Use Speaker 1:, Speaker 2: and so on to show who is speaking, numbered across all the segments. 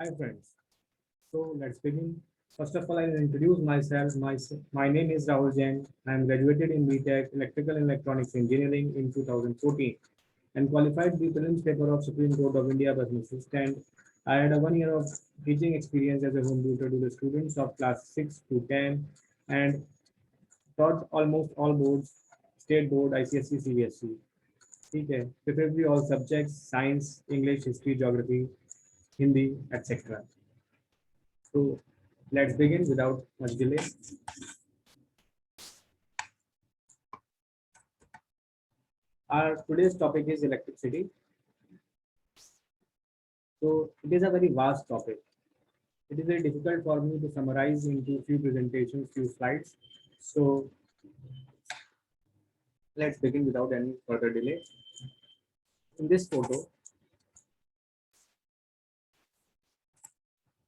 Speaker 1: Hi friends. So let's begin. First of all, I'll introduce myself. My name is Rahul Jain. I am graduated in BTech Electrical and Electronics Engineering in 2014 and qualified the prelims paper of Supreme Court of India as an assistant. I had a 1 year of teaching experience as a home tutor to the students of class 6 to 10 and taught almost all boards, state board, ICSE, CBSE. ठीक है, preferably all subjects, science, English, history, geography, Hindi, etc. So let's begin without much delay. Our today's topic is electricity. So it is a very vast topic. It is very difficult for me to summarize into few presentations, few slides. So let's begin without any further delay. In this photo,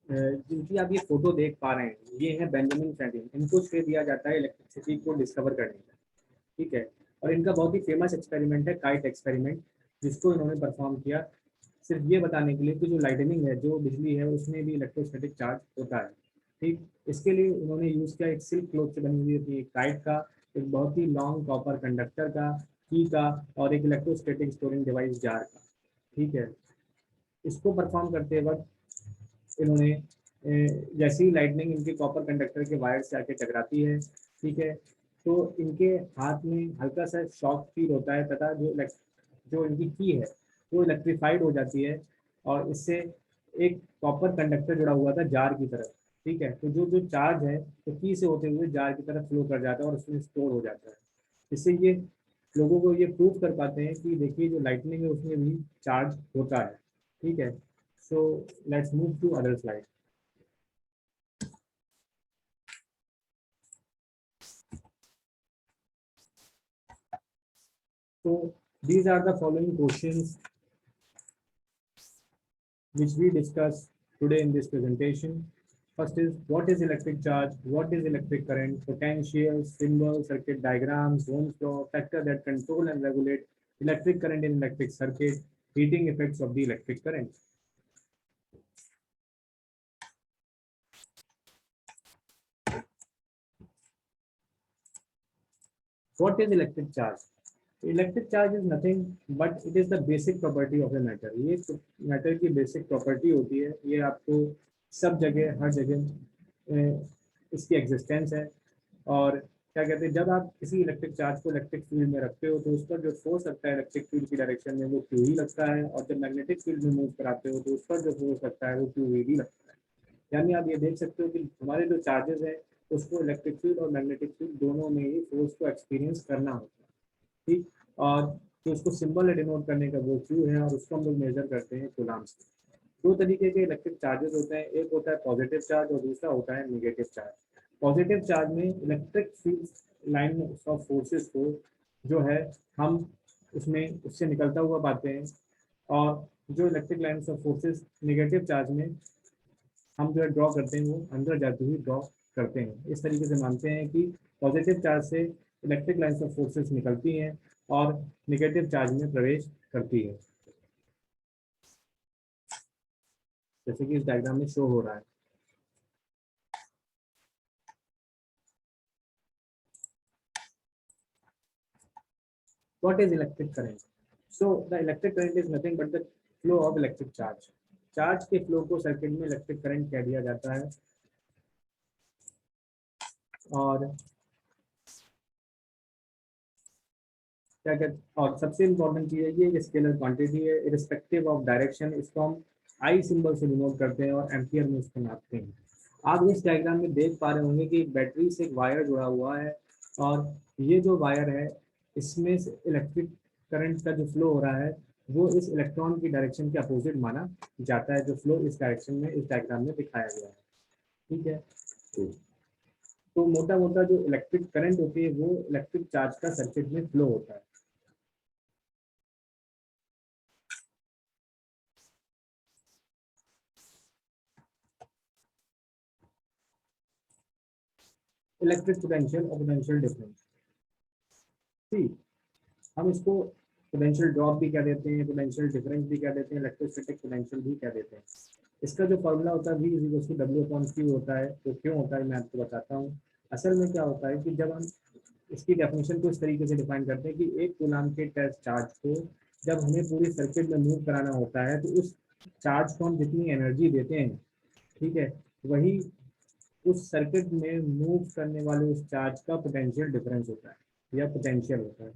Speaker 1: जिनकी आप ये photo देख पा रहे हैं, ये है Benjamin Franklin. इनको श्रेय दिया जाता है इलेक्ट्रिसिटी को डिस्कवर करने का. ठीक है, और इनका बहुत ही फेमस एक्सपेरिमेंट है काइट एक्सपेरिमेंट, जिसको इन्होंने परफॉर्म किया सिर्फ ये बताने के लिए कि जो लाइटनिंग है, जो बिजली है, उसमें भी इलेक्ट्रोस्टैटिक चार्ज होता है. ठीक, इसके लिए उन्होंने यूज़ किया एक सिल्क क्लॉथ से बनी हुई थी एक काइट का, एक बहुत ही लॉन्ग कॉपर कंडक्टर का, की का, और एक इलेक्ट्रोस्टैटिक स्टोरिंग डिवाइस जार का. ठीक है, इसको परफॉर्म करते वक्त इन्होंने जैसे ही लाइटनिंग इनके कॉपर कंडक्टर के वायर से आके टकराती है, ठीक है, तो इनके हाथ में हल्का सा शॉक फील होता है तथा जो इनकी की है वो इलेक्ट्रीफाइड हो जाती है और इससे एक कॉपर कंडक्टर जुड़ा हुआ था जार की तरफ. ठीक है, तो जो जो चार्ज है तो की से होते हुए जार की तरफ फ्लो कर जाता है और उसमें स्टोर हो जाता है. इससे ये लोगों को ये प्रूव कर पाते हैं कि देखिए जो लाइटनिंग है उसमें भी चार्ज होता है. ठीक है, so let's move to other slide. So these are the following questions which we discuss today in this presentation. First is, what is electric charge? What is electric current? Potential, symbol, circuit diagrams, Ohm's law, factor that control and regulate electric current in electric circuit, heating effects of the electric current. What is electric charge? Electric charge is nothing but it is the basic property of a matter. ये matter की basic property होती है. ये आपको सब जगह हर जगह इसकी एग्जिस्टेंस है. और क्या कहते हैं, जब आप किसी इलेक्ट्रिक चार्ज को इलेक्ट्रिक फील्ड में रखते हो तो उस पर जो फोर्स लगता है इलेक्ट्रिक फील्ड की डायरेक्शन में वो क्यू ही लगता है, और जब मैग्नेटिक फील्ड में मूव कराते हो तो उस पर जो फोर्स लगता है वो क्यू ही लगता है. यानी आप ये देख सकते हो कि हमारे जो चार्जेस हैं उसको इलेक्ट्रिक फील्ड और मैग्नेटिक फील्ड दोनों में ही फोर्स को एक्सपीरियंस करना होता है. ठीक, और तो उसको सिंबल डिनोट करने का वो क्यू है और उसको हम लोग मेजर करते हैं कूलम्ब से. दो तरीके के इलेक्ट्रिक चार्जेस होते हैं, एक होता है पॉजिटिव चार्ज और दूसरा होता है नेगेटिव चार्ज. पॉजिटिव चार्ज में electric field line of forces को जो है हम उसमें उससे निकलता हुआ पाते हैं, और जो electric line of forces negative charge में हम जो है ड्रॉ करते हैं वो अंदर जाती हुई ड्रॉ करते हैं. इस तरीके से मानते हैं कि पॉजिटिव चार्ज से इलेक्ट्रिक लाइन्स ऑफ फोर्सेस निकलती हैं और नेगेटिव चार्ज में प्रवेश करती है, जैसे कि इस डायग्राम में शो हो रहा है. What is electric current? So the electric current is nothing but the flow of electric charge. Charge के फ्लो को सर्किट में इलेक्ट्रिक करंट कह दिया जाता है. और क्या कहते, और सबसे इम्पोर्टेंट चीज़ है ये स्केलर क्वांटिटी है, इरिस्पेक्टिव ऑफ डायरेक्शन. इसको हम आई सिंबल से डिनोट करते हैं और एम्पियर में इसको नापते हैं. आप इस डायग्राम में देख पा रहे होंगे कि एक बैटरी से एक वायर जुड़ा हुआ है, और ये जो वायर है इसमें से इलेक्ट्रिक करंट का जो फ्लो हो रहा है वो इस इलेक्ट्रॉन की डायरेक्शन के अपोजिट माना जाता है. जो फ्लो इस डायरेक्शन में इस डायग्राम में दिखाया गया है. ठीक है, तो मोटा मोटा जो इलेक्ट्रिक करंट होती है वो इलेक्ट्रिक चार्ज का सर्किट में फ्लो होता है. इलेक्ट्रिक पोटेंशियल और पोटेंशियल डिफरेंस. ठीक, हम इसको पोटेंशियल ड्रॉप भी कह देते हैं, पोटेंशियल डिफरेंस भी कह देते हैं, इलेक्ट्रोस्टैटिक पोटेंशियल भी कह देते हैं. इसका जो फॉर्मूला होता है V is to W upon Q होता है। तो क्यों होता है मैं आपको बताता हूँ। असल में क्या होता है कि जब हम इसकी डेफिनेशन को इस तरीके से डिफाइन करते हैं कि एक कूलाम के टेस्ट चार्ज को जब हमें पूरी सर्किट में मूव कराना होता है तो उस चार्ज को हम जितनी एनर्जी देते हैं, ठीक है, वही उस सर्किट में मूव करने वाले उस चार्ज का पोटेंशियल डिफरेंस होता है या पोटेंशियल होता है।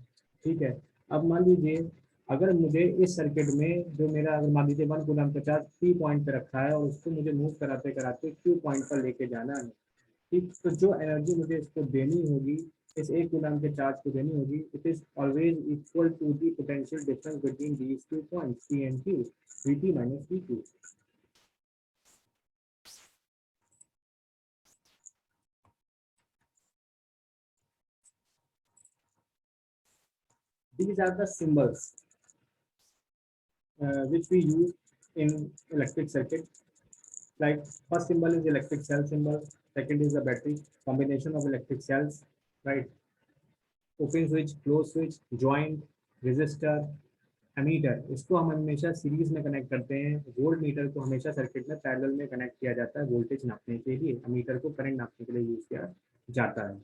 Speaker 1: ठीक है, अब मान लीजिए अगर मुझे इस सर्किट में जो मेरा, अगर मान लीजिए 1 कूलम का चार्ज P पॉइंट पे रखा है और उसको मुझे मूव कराते कराते Q पॉइंट पर लेके जाना है, ठीक, तो जो एनर्जी मुझे इसको देनी होगी, इस 1 कूलम के चार्ज को देनी होगी, it is always equal to the potential difference between these two points P and Q, Vp minus Vq। These are the symbols which we use in electric circuit. Like first symbol is electric cell symbol, second is the battery, combination of electric cells, right? Open switch, close switch, joint, resistor, ammeter, इसको हम हमेशा series में connect करते हैं। Volt meter को हमेशा circuit में parallel में कनेक्ट किया जाता है वोल्टेज नापने के लिए, एमीटर को करंट नापने के लिए यूज किया जाता है।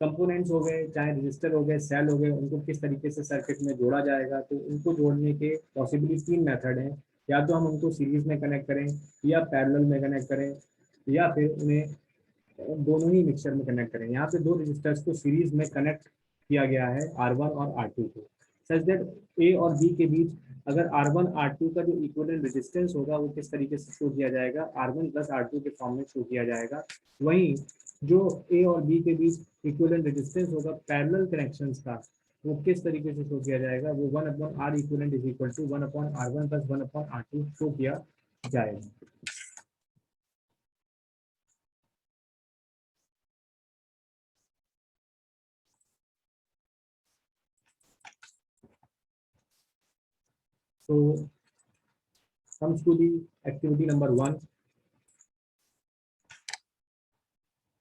Speaker 1: कंपोनेंट्स हो गए, चाहे रजिस्टर हो गए, सेल हो गए, उनको किस तरीके से सर्किट में जोड़ा जाएगा, तो उनको जोड़ने के पॉसिबली 3 मेथड हैं। या तो हम उनको सीरीज में कनेक्ट करें, या पैरेलल में कनेक्ट करें, या फिर उन्हें दोनों ही मिक्सचर में कनेक्ट करें। यहाँ पे 2 रजिस्टर्स को सीरीज में कनेक्ट किया गया है, R1 और R2 को, सच दैट ए और बी के बीच अगर R1 R2 का जो इक्विवेलेंट रेजिस्टेंस होगा वो किस तरीके से शो किया जाएगा, R1 प्लस R2 के फॉर्म में शो किया जाएगा। वहीं जो ए और बी के बीच इक्विवेलेंट रेजिस्टेंस होगा पैरेलल कनेक्शंस का, वो किस तरीके से शो किया जाएगा, वो 1 upon R equivalent is equal to 1 upon R1 plus 1 upon R2 show किया जाएगा। So comes to the activity number 1.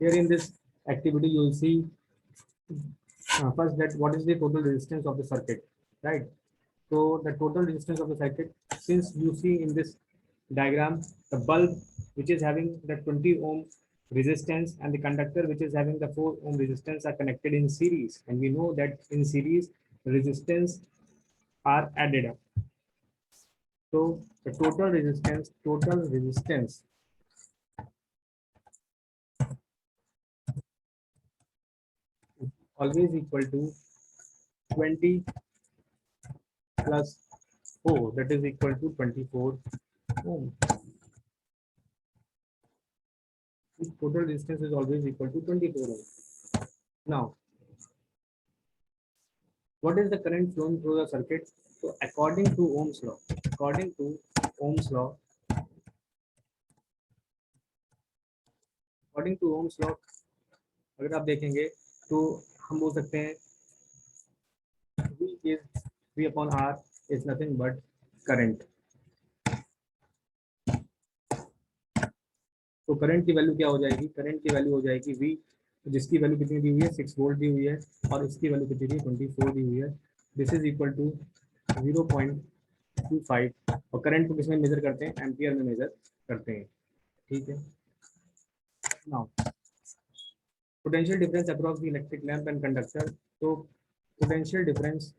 Speaker 1: Here in this activity you will see first that what is the total resistance of the circuit, right? So the total resistance of the circuit, since you see in this diagram the bulb which is having the 20 ohm resistance and the conductor which is having the 4 ohm resistance are connected in series, and we know that in series resistance are added up. So the total resistance always equal to 20 plus 4, that is equal to 24 ohm. This total resistance is always equal to 24 ohm. Now, what is the current flowing through the circuit? So according to Ohm's law, Ohm's law, according to Ohm's law, अगर आप देखेंगे तो हम बोल सकते हैं V upon R is nothing but current. तो current की वैल्यू क्या हो जाएगी, करंट की वैल्यू हो जाएगी V, जिसकी वैल्यू कितनी दी हुई है 6 वोल्ट दी हुई है, और इसकी वैल्यू कितनी दी 24 दी हुई है। दिस इज इक्वल टू 0.25, और करंट को किसमें मेजर करते हैं, एम्पियर में मेजर करते हैं। ठीक है, now potential difference across the electric lamp and conductor. तो potential difference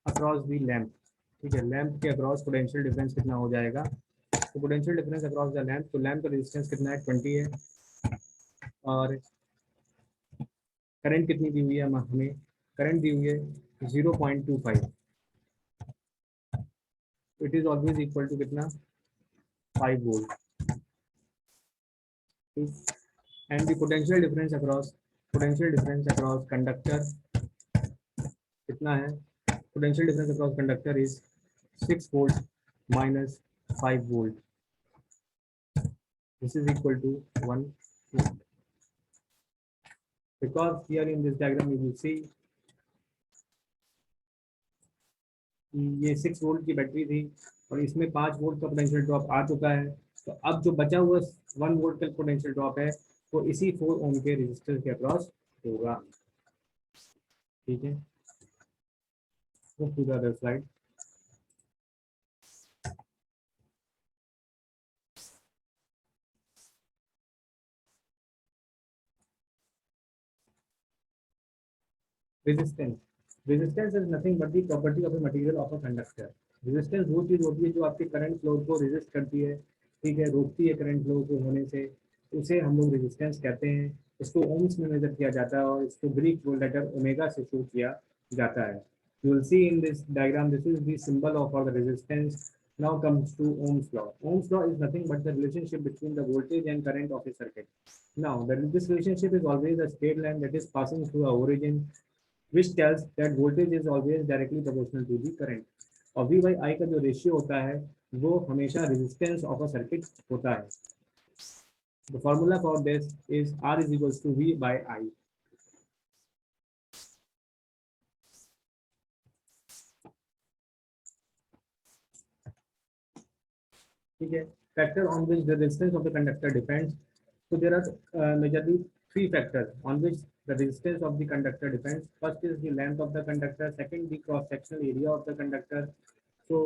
Speaker 1: across the lamp, ठीक है, लैंप के अक्रॉस पोटेंशियल डिफरेंस कितना हो जाएगा। तो potential difference across the lamp, तो लैंप का रेजिस्टेंस कितना है 20 है, और करंट कितनी दी हुई है हमें, करंट दी हुई है 0.25, it is always equal to कितना 5 volt. And the potential difference across conductor कितना है, potential difference across conductor is 6 volt minus 5 volt, this is equal to 1 volt. Because here in this diagram you will see ये 6 volt की battery थी और इसमें 5 volt का potential drop आ चुका है। तो अब जो बचा हुआ 1 वोल्ट का पोटेंशियल ड्रॉप है वो इसी 4 ओम के रेजिस्टर के अक्रॉस होगा। ठीक है, वो to the other slide. Resistance, resistance is nothing but the property of a material of a conductor. Resistance वो चीज होती है जो आपके करंट फ्लो को रेजिस्ट करती है, ठीक है, रोकती है करंट फ्लो को होने से, उसे हम लोग रेजिस्टेंस कहते हैं। इसको ओम्स में मेजर किया जाता है और इसको ग्रीक लेटर ओमेगा से शो किया जाता है। You will see in this diagram, this is the symbol of our resistance. Now comes to Ohm's law. Ohm's law is nothing but the relationship between the voltage and current of a circuit. Now, this relationship is always a straight line that is passing through a origin, which tells that voltage is always directly proportional to the current. और V by I का जो ratio होता है वो हमेशा resistance of a circuit होता है। The formula for this is R is equals to V by I. ठीक है, factor on which the resistance of the conductor depends. So there are majorly 3 factors on which the resistance of the conductor depends. First is the length of the conductor, second the cross sectional area of the conductor. So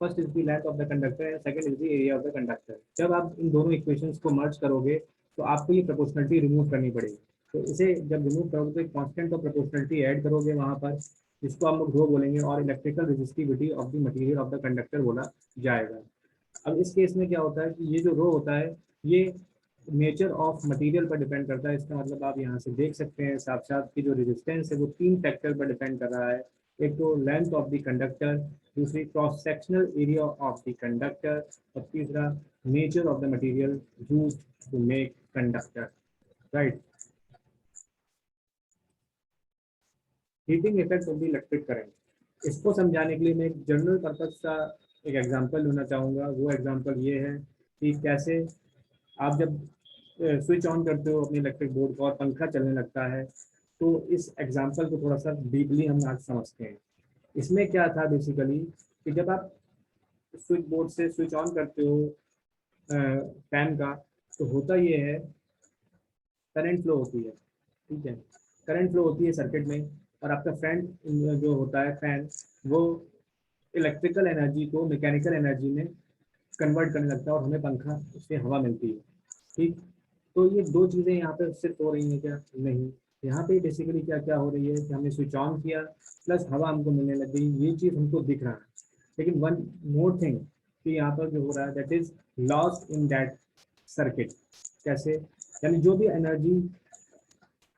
Speaker 1: first is the length of the conductor and second is the area of the conductor. जब आप इन दोनों equations को मर्ज करोगे तो आपको ये proportionality remove करनी पड़ेगी। तो इसे जब रिमूव करोगे तो कांस्टेंट ऑफ प्रोपोर्शनलिटी ऐड करोगे वहां पर, जिसको हम लोग रो बोलेंगे, और electrical resistivity of the material of the conductor बोला जाएगा। अब इस केस में क्या होता है कि ये जो रो होता है ये नेचर ऑफ मटेरियल पर डिपेंड करता है। इसका मतलब आप यहाँ से देख सकते हैं साथ साथ की जो रेजिस्टेंस है वो 3 फैक्टर पर डिपेंड कर रहा है। एक तो लेंथ ऑफ द कंडक्टर, दूसरी cross sectional area of the conductor, और तीसरा nature of the material used to make conductor, right. Heating effect of the electric current, इसको समझाने के लिए मैं एक जनरल पर्पज का एक एग्जांपल लेना चाहूँगा। वो एग्जांपल ये है कि कैसे आप जब स्विच ऑन करते हो अपने इलेक्ट्रिक बोर्ड को और पंखा चलने लगता है, तो इस एग्जांपल को थोड़ा सा डीपली हम आज समझते हैं। इसमें क्या था बेसिकली कि जब आप स्विच बोर्ड से स्विच ऑन करते हो फैन का, तो होता ये है करंट फ्लो होती है, ठीक है, करंट फ्लो होती है सर्किट में, और आपका फैन जो होता है फैन वो इलेक्ट्रिकल एनर्जी को मैकेनिकल एनर्जी में कन्वर्ट करने लगता है और हमें पंखा उससे हवा मिलती है, ठीक। तो ये दो चीज़ें यहाँ पे सिर्फ हो रही हैं क्या? नहीं, यहाँ पे बेसिकली क्या क्या हो रही है कि हमने स्विच ऑन किया प्लस हवा हमको मिलने लग गई, ये चीज़ हमको दिख रहा है। लेकिन वन मोर थिंग कि यहाँ पर जो हो रहा है that is lost in that circuit. कैसे? यानी जो भी एनर्जी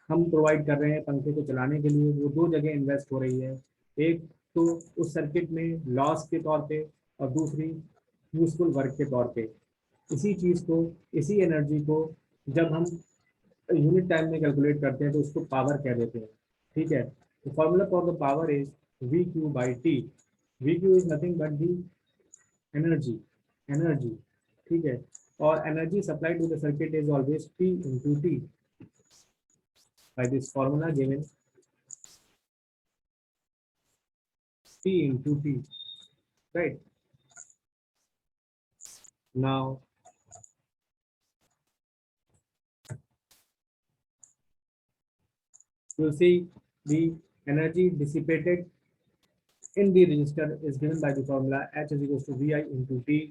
Speaker 1: हम प्रोवाइड कर रहे हैं पंखे को चलाने के लिए वो 2 जगह इन्वेस्ट हो रही है। एक तो उस सर्किट में लॉस के तौर पे और दूसरी यूजफुल वर्क के तौर पे। इसी चीज़ को, इसी एनर्जी को जब हम यूनिट टाइम में कैलकुलेट करते हैं तो उसको पावर कह देते हैं, ठीक है। तो formula for the power is V Q by T. V Q is nothing but the energy, energy, ठीक है। और energy supplied to the circuit is always P into T by this formula given, P into T, right? Now you see the energy dissipated in the resistor is given by the formula H is equals to VI into T।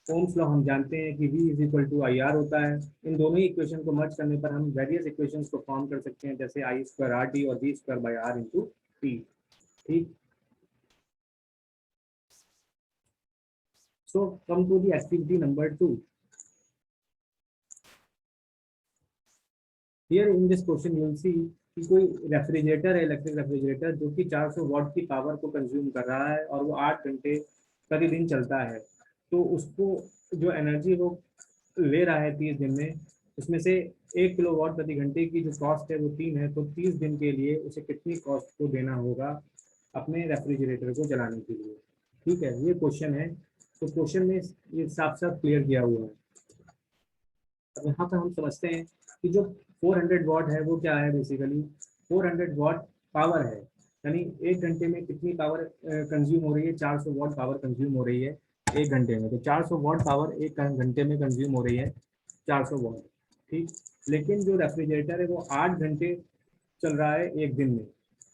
Speaker 1: Ohm's law हम जानते हैं कि V is equal to I R होता है। इन दोनों ही equation को मर्ज करने पर हम वेरियस इक्वेशंस को फॉर्म कर सकते हैं, जैसे आई स्क्वायर आर टी और V square by R into T, ठीक। So come to the activity number 2। Here in this question you will see कि कोई रेफ्रिजरेटर है, इलेक्ट्रिक रेफ्रिजरेटर, जो कि 400 वाट की पावर को कंज्यूम कर रहा है और वो 8 घंटे प्रतिदिन चलता है। तो उसको जो एनर्जी वो ले रहा है 30 दिन में, उसमें से 1 किलोवाट प्रति घंटे की जो कॉस्ट है वो 3 है। तो 30 दिन के लिए उसे कितनी कॉस्ट को देना होगा अपने रेफ्रिजरेटर को चलाने के लिए, ठीक है, ये क्वेश्चन है। तो क्वेश्चन में ये साफ साफ क्लियर किया हुआ है। अब यहाँ पर हम समझते हैं कि जो 400 वाट है वो क्या है, बेसिकली 400 वाट पावर है, यानी 1 घंटे में कितनी पावर कंज्यूम हो रही है, 400 वाट पावर कंज्यूम हो रही है 1 घंटे में। तो 400 वाट पावर 1 घंटे में कंज्यूम हो रही है, 400 वाट। ठीक। लेकिन जो रेफ्रिजरेटर है वो 8 घंटे चल रहा है एक दिन में,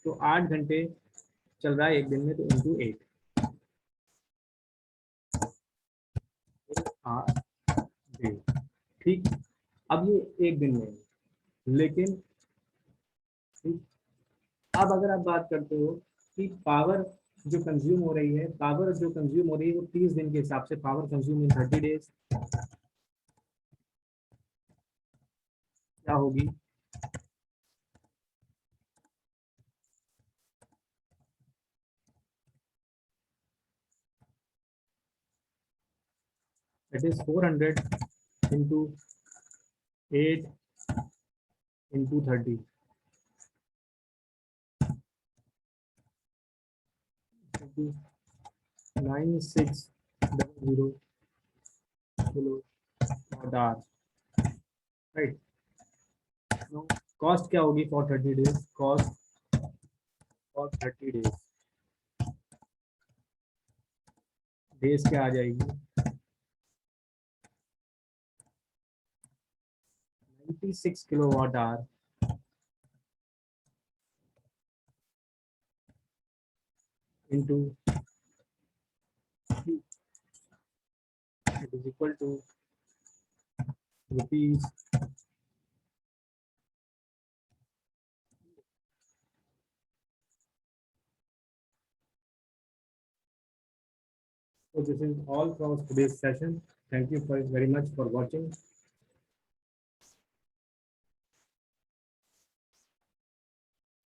Speaker 1: तो 8 घंटे चल रहा है एक दिन में, तो इंटू 8 आर डे। ठीक। अब ये एक दिन में है, लेकिन ठीक, अब अगर आप बात करते हो कि पावर जो कंज्यूम हो रही है, पावर जो कंज्यूम हो रही है वो 30 दिन के हिसाब से, पावर कंज्यूम इन 30 डेज क्या होगी? It is 400 into 8 into 30, 9600 kilo watt hour, right. Cost क्या होगी for 30 days? Cost for 30 days, days क्या आ जाएगी? 96 kilo watt hour into, it is equal to rupees. So this is all for today's session. Thank you very much for watching.